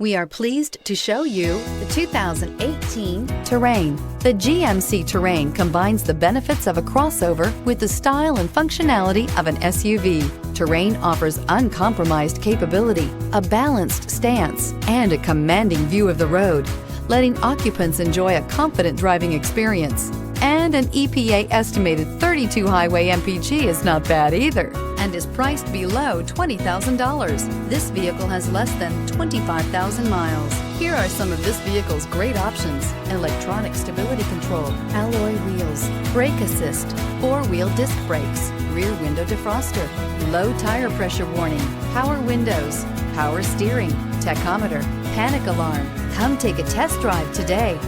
We are pleased to show you the 2018 Terrain. The GMC Terrain combines the benefits of a crossover with the style and functionality of an SUV. Terrain offers uncompromised capability, a balanced stance, and a commanding view of the road, letting occupants enjoy a confident driving experience. And an EPA estimated 32 highway MPG is not bad either, and is priced below $20,000. This vehicle has less than 25,000 miles. Here are some of this vehicle's great options: electronic stability control, alloy wheels, brake assist, four-wheel disc brakes, rear window defroster, low tire pressure warning, power windows, power steering, tachometer, panic alarm. Come take a test drive today.